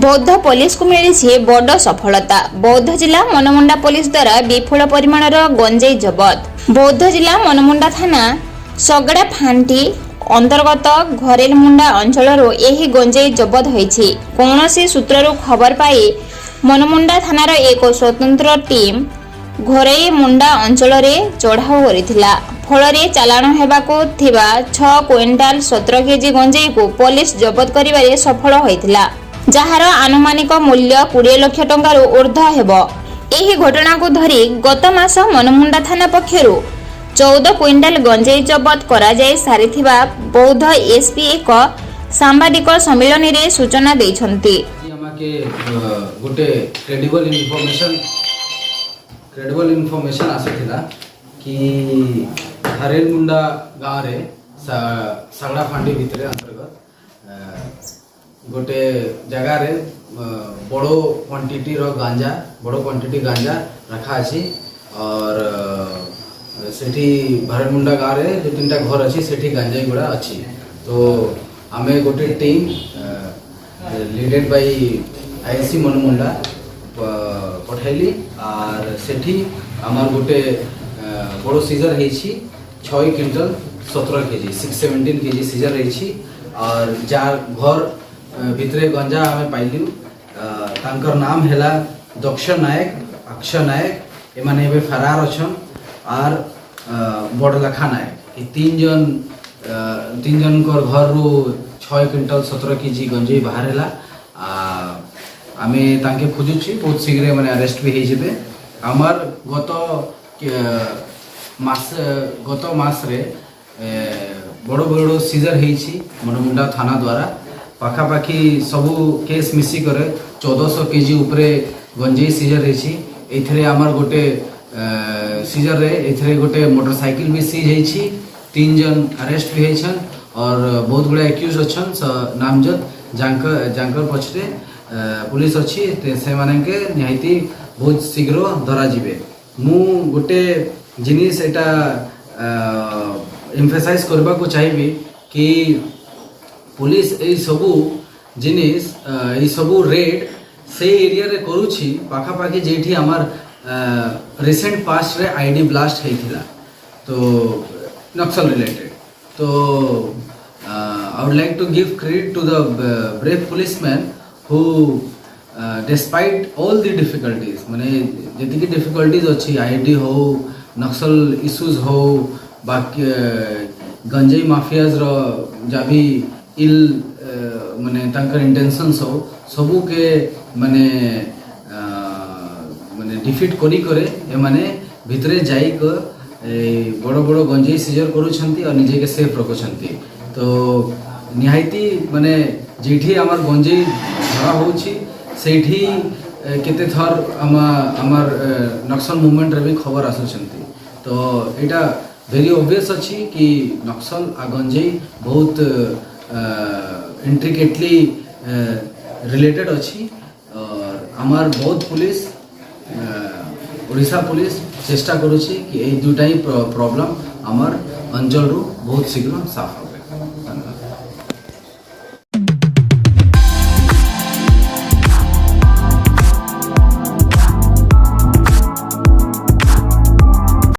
बौद्ध पुलिस को मिली बड़ सफलता। बौद्ध जिला मनमुंडा पुलिस द्वारा विपुल परिमाणर गंजेई जबत। बौद्ध जिला मनमुंडा थाना सगड़ा फांटी अंतर्गत घरेलमुंडा अंचल यही गंजेई जबत होईछि। कौनसी सूत्ररु खबर पाई मनमुंडा थानार एक स्वतंत्र टीम घरेलमुंडा अंचल चढ़ाऊ करथिला। फलरे चालाण हेबाकु थिबा 6 क्विंटाल 17 केजी गंजेई को पुलिस जबत करिबारे सफल होइथिला, जहार आनुमानिक मूल्य 20 लाख टंकार ऊर्ध्व हेब। एही घटना को धरी गत मास मनमुंडा थाना पक्षरु 14 क्विंटाल गंजेई जबत करा जाय सारिथिबा बौद्ध एसपी एक सांबादिक सम्मेलन रे सूचना दैछन्ति। हमके गोटे क्रेडिबल इनफॉरमेशन आसीथिला कि हरेलमुंडा गाँव रे सगड़ा फांडी भितर अंतर्गत गोटे जगह रे बड़ो क्वांटिटी गांजा रखा अछि और सेठी हरेलमुंडा गाँव रे जो 3टा घर अछि सेठी गांजा गुड़ा अछि। तो आमे गोटे team leaded by IC Manamunda पठाइली और सेठी आमार गोटे बड़ो सीजर हेछि 6 क्विंटल 17 केजी 617 केजी सीजर हेछि और जार घर भितरे गंजा आमे पाइलु। तांकर नाम हैला दक्ष नायक, अक्षय नायक, एमाने एबे फरार अछन और बड़लखा नायक। तीन जन कर घर रो 6 क्विंटल 17 केजी गंजेई बाहर हैला। आमे तांके खोजुछि, बहुत शीघ्र माने अरेस्ट भी हेजिबे। आमार गत मास रे बड़ बड़ सीजर हेछि मनमुंडा थाना द्वारा पाखापाखि सबू केस मिसी करे 1400 केजी उपरे गंजेई सीजर हेछि। एथरे आमार गोटे सीजर रे एथरे गोटे मोटरसाइकिल भी सीज हेछि। 3 जन अरेस्ट भी हेछन और बहुत गुड़ा एक्यूज अछन नामजद जांकर पछरे पुलिस अच्छी से माने के निहायती बहुत शीघ्र धरा जिबे। मु गोटे जिनिस एटा एम्फेसाइज करबा को चाहिबी कि पुलिस ए सबू जिनिस ए सबू रेड से एरिया रे करूछि पाखापाखि जेठी हमार रिसेंट पास्ट रे आईडी ब्लास्ट हेथिला तो नक्सल रिलेटेड। तो I would like to give credit to the brave policemen who despite all the difficulties माने जति की difficulties अच्छी आईडी हो नक्सल इश्यूज हो बाकी गंजेई माफियाज रो जाबी इल माने तांकर इंटेंशंस हो सबू के माने डिफीट करी करे ए माने भितरे जाई को बड़ बड़ गंजेई सीजर करूछंती और निजे के सेफ रखुछंती। तो निहायती माने जेठी आमार गंजेई धरा होछि सेठी केते थर आमार नक्सल मूवमेंट रे भी खबर आसुछंती। तो एटा वेरी ऑब्वियस अछि कि नक्सल आ गंजेई बहुत इंट्रिकेटली रिलेटेड अछि और आमार बौद्ध पुलिस ओडिशा पुलिस चेष्टा करूछि कि ए दुटाई प्रॉब्लम आमार अंचल रो बहुत शीघ्र साफ हो।